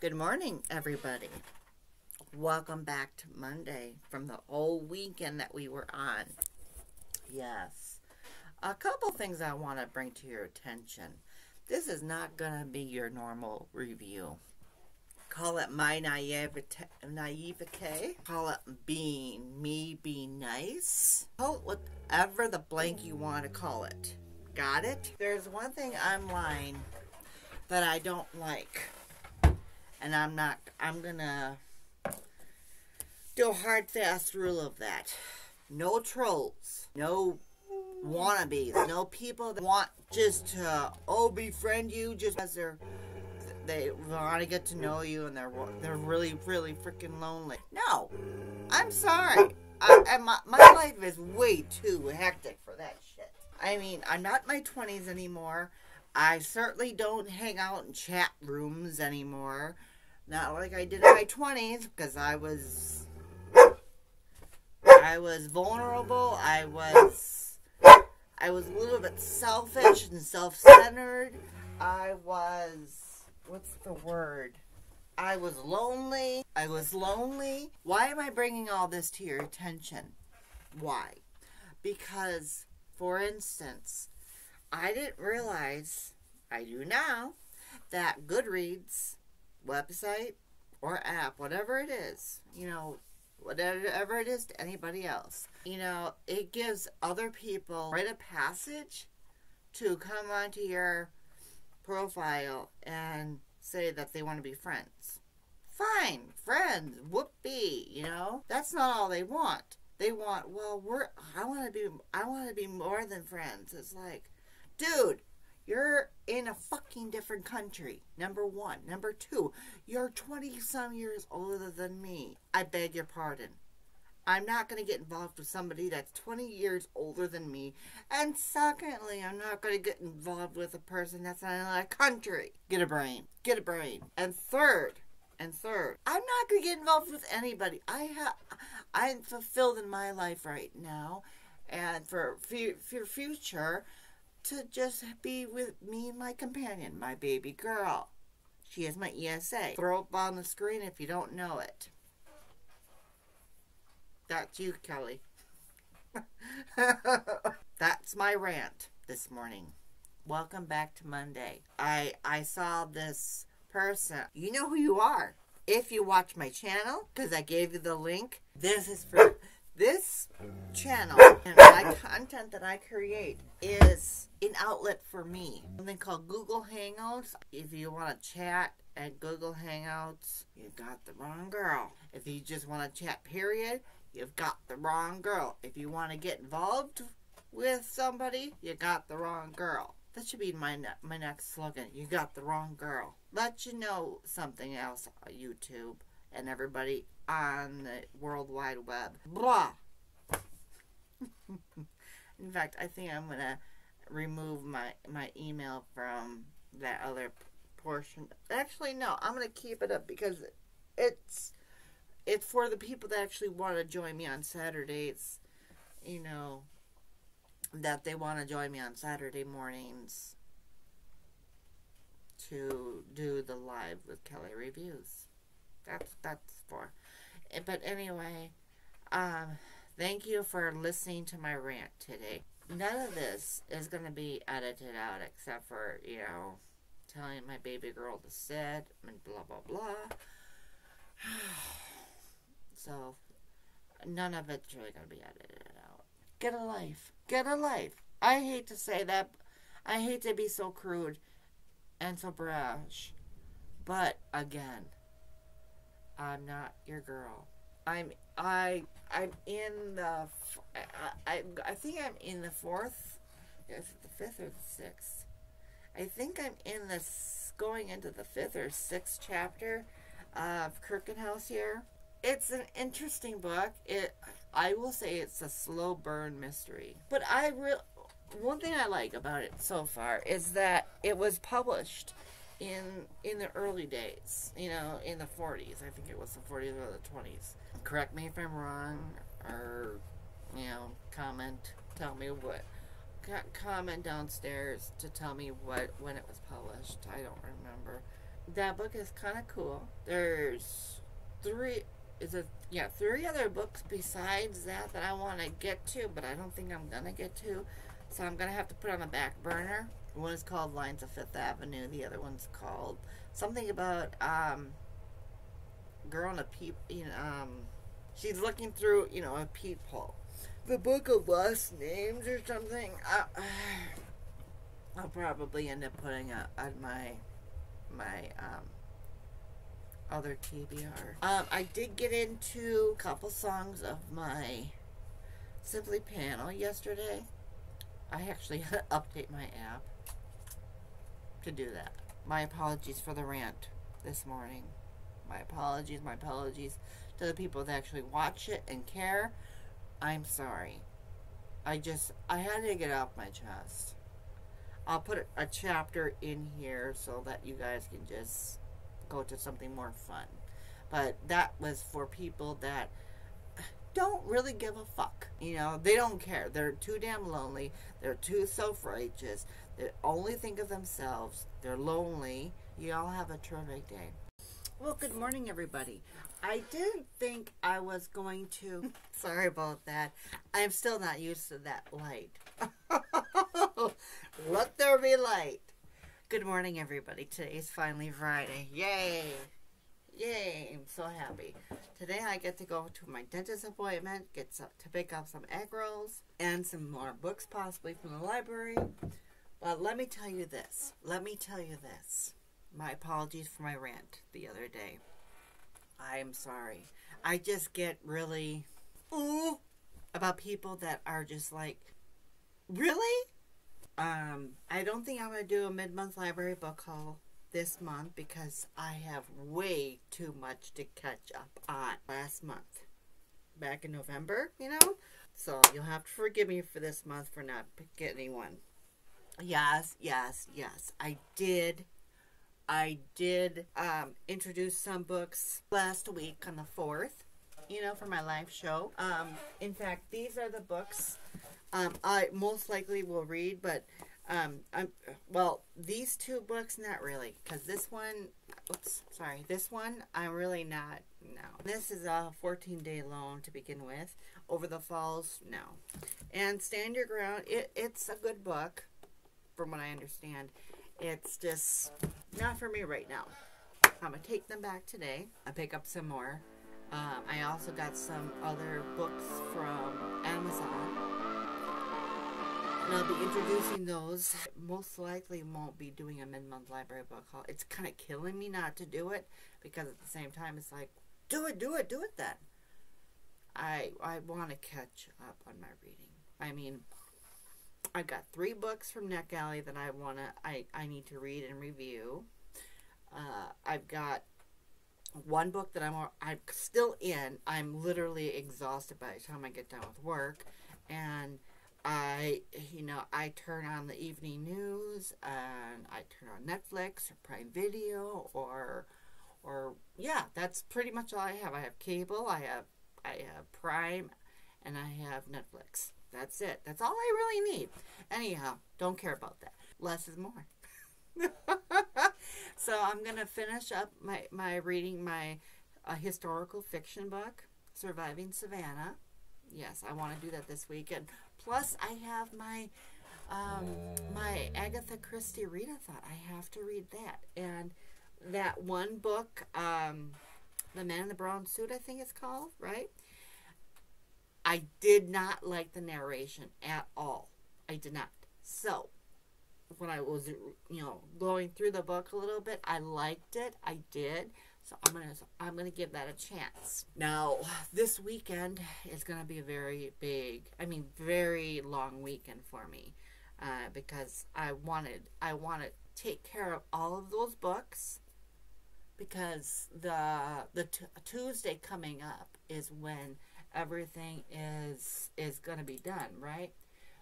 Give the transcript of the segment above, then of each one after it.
Good morning, everybody. Welcome back to Monday from the old weekend that we were on. Yes. A couple things I want to bring to your attention. This is not going to be your normal review. Call it my naivete. Call it being nice. Call it whatever the blank you want to call it. Got it? There's one thing online that I don't like. And I'm gonna do a hard, fast rule of that. No trolls. No wannabes. No people that want just to, befriend you just because they want to get to know you and they're really, really freaking lonely. No. I'm sorry. My life is way too hectic for that shit. I mean, I'm not in my 20s anymore. I certainly don't hang out in chat rooms anymore. Not like I did in my 20s, because I was vulnerable. I was a little bit selfish and self-centered. I was lonely. Why am I bringing all this to your attention? Why? Because, for instance, I didn't realize, I do now, that Goodreads website or app, whatever it is, whatever it is to anybody else, it gives other people rite of passage to come onto your profile and say that they want to be friends. Fine, friends, whoopee, that's not all they want. They want, I want to be more than friends. It's like, dude, you're in a fucking different country, number one. Number two, you're 20-some years older than me. I beg your pardon. I'm not going to get involved with somebody that's 20 years older than me. And secondly, I'm not going to get involved with a person that's in another country. Get a brain. And third, I'm not going to get involved with anybody. I'm fulfilled in my life right now. And for future, to just be with me and my companion, my baby girl. She is my ESA. Throw up on the screen if you don't know it. That's you, Kelly. That's my rant this morning. Welcome back to Monday. I saw this person. You know who you are. If you watch my channel, because I gave you the link, this is for this channel, and my content that I create is an outlet for me. Something called Google Hangouts. If you want to chat at Google Hangouts, you got the wrong girl. If you just want to chat, period, you've got the wrong girl. If you want to get involved with somebody, you got the wrong girl. That should be my next slogan. You got the wrong girl. Let you know something else, YouTube and everybody on the World Wide Web. Blah. In fact, I think I'm going to remove my email from that other portion. Actually, no. I'm going to keep it up because it's for the people that actually want to join me on Saturdays. That they want to join me on Saturday mornings to do the live with Kellie Reviews. That's for. But anyway, thank you for listening to my rant today. None of this is going to be edited out except for, telling my baby girl to sit and blah, blah, blah. So, none of it's really going to be edited out. Get a life. Get a life. I hate to say that. I hate to be so crude and so brash. But, again, I'm not your girl. I'm in the, I think I'm in the fourth, is it the fifth or the sixth? I think I'm in this, going into the fifth or sixth chapter of Kirkenhouse here. It's an interesting book. I will say it's a slow burn mystery. But one thing I like about it so far is that it was published in the early days, in the 40s. I think it was the 40s or the 20s. Correct me if I'm wrong, or, comment, tell me what, comment downstairs to tell me when it was published. I don't remember. that book is kind of cool. There's three, three other books besides that I want to get to, but I don't think I'm going to get to. So I'm going to have to put on the back burner. One is called Lines of Fifth Avenue. The other one's called something about, girl in a she's looking through, a peephole. The Book of Lost Names or something. I'll probably end up putting on my other TBR. I did get into a couple songs of my Simply panel yesterday. I actually had to update my app to do that. My apologies for the rant this morning. My apologies to the people that actually watch it and care. I'm sorry. I had to get it off my chest. I'll put a chapter in here so that you guys can just go to something more fun. But that was for people that don't really give a fuck. They don't care. They're too damn lonely. They're too self-righteous. They only think of themselves. They're lonely. You all have a terrific day. Well, good morning, everybody. I didn't think I was going to... Sorry about that. I'm still not used to that light. Let there be light. Good morning, everybody. Today's finally Friday. Yay! Yay! I'm so happy. Today I get to go to my dentist appointment, to pick up some egg rolls, and some more books possibly from the library. But let me tell you this. My apologies for my rant the other day. I am sorry. I just get really about people that are just like, really? I don't think I'm going to do a mid-month library book haul this month because I have way too much to catch up on last month. Back in November, So you'll have to forgive me for this month for not getting one. Yes. I did introduce some books last week on the 4th, for my live show. In fact, these are the books I most likely will read, but these two books, not really, because this one, I'm really not, no. This is a 14-day loan to begin with. Over the Falls, no. And Stand Your Ground, it's a good book, from what I understand. It's just not for me right now. I'm going to take them back today. I'll pick up some more. I also got some other books from Amazon. And I'll be introducing those. Most likely won't be doing a mid-month library book haul. It's kind of killing me not to do it, because at the same time it's like, do it then. I want to catch up on my reading. I mean, I've got 3 books from NetGalley that I need to read and review. I've got 1 book that I'm still in. I'm literally exhausted by the time I get done with work, and I turn on the evening news, and I turn on Netflix or Prime Video, or that's pretty much all I have. I have cable, I have Prime, and I have Netflix. That's it. That's all I really need. Anyhow, don't care about that. Less is more. So I'm going to finish up my reading my historical fiction book, Surviving Savannah. Yes, I want to do that this weekend. Plus, I have my Agatha Christie read-a-thon. I have to read that. And that one book, The Man in the Brown Suit, I think it's called, right? I did not like the narration at all. I did not. So, when I was, going through the book a little bit, I liked it. I did. So I'm gonna give that a chance. Now, this weekend is gonna be a very very long weekend for me, because I want to take care of all of those books, because the Tuesday coming up is when everything is gonna be done, right?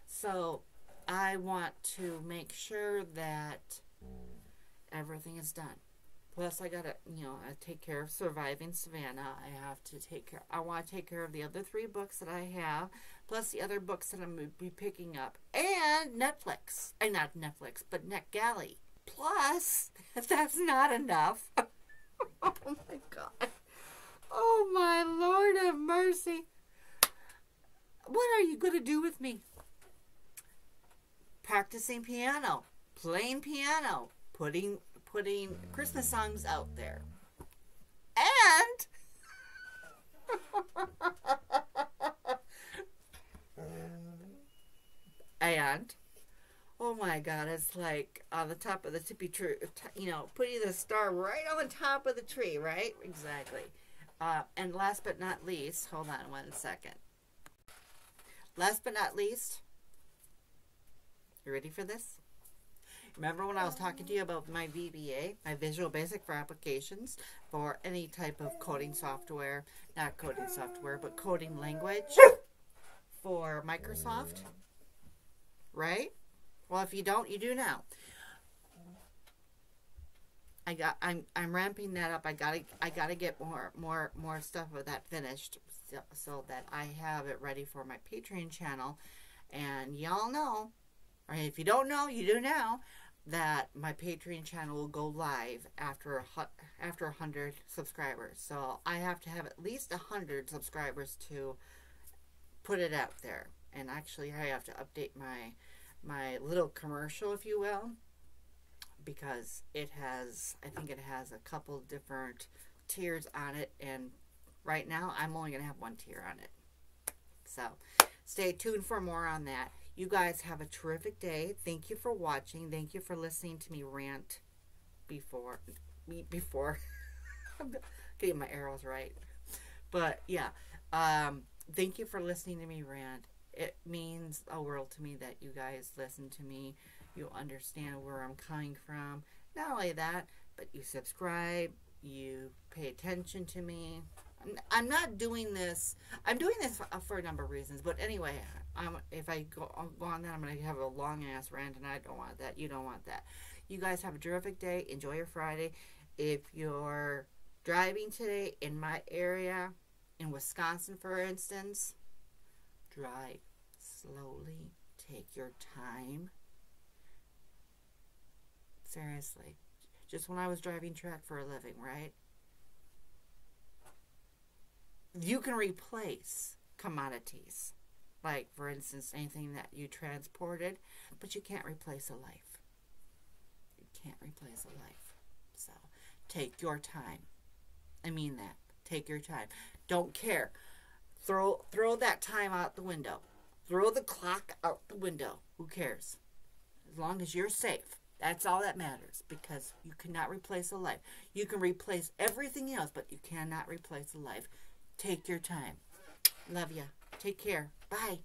So I want to make sure that everything is done. Plus, I gotta, take care of Surviving Savannah. I want to take care of the other 3 books that I have, plus the other books that I'm going to be picking up, and Netflix. Not Netflix, but NetGalley. Plus, if that's not enough, oh my God. Oh my Lord have mercy. What are you going to do with me? Practicing piano, playing piano, putting Christmas songs out there. And oh my God, it's like on the top of the tippy tree, putting the star right on the top of the tree, right? Exactly. And last but not least, hold on 1 second. Last but not least, you ready for this? Remember when I was talking to you about my VBA, my Visual Basic for Applications, for any type of coding software, not coding software, but coding language for Microsoft, right? Well, if you don't, you do now. I'm ramping that up. I gotta get more stuff of that finished so that I have it ready for my Patreon channel. And y'all know, or if you don't know, you do now, that my Patreon channel will go live after 100 subscribers. So I have to have at least 100 subscribers to put it out there. And actually, I have to update my little commercial, if you will, because I think it has a couple different tiers on it, and right now I'm only going to have one tier on it. So stay tuned for more on that. You guys have a terrific day. Thank you for watching. Thank you for listening to me rant before I'm getting my arrows right. But yeah, thank you for listening to me rant. It means a world to me that you guys listen to me. You understand where I'm coming from. Not only that, but you subscribe, you pay attention to me. I'm not doing this. I'm doing this for a number of reasons. But anyway, if I go on that, I'm going to have a long-ass rant, and I don't want that. You don't want that. You guys have a terrific day. Enjoy your Friday. If you're driving today in my area, in Wisconsin, for instance, drive slowly. Take your time. Seriously. Just when I was driving truck for a living, right? You can replace commodities. Like, for instance, anything that you transported, but you can't replace a life. You can't replace a life. So, take your time. I mean that. Take your time. Don't care. Throw that time out the window. Throw the clock out the window. Who cares? As long as you're safe. That's all that matters, because you cannot replace a life. You can replace everything else, but you cannot replace a life. Take your time. Love ya. Take care. Bye.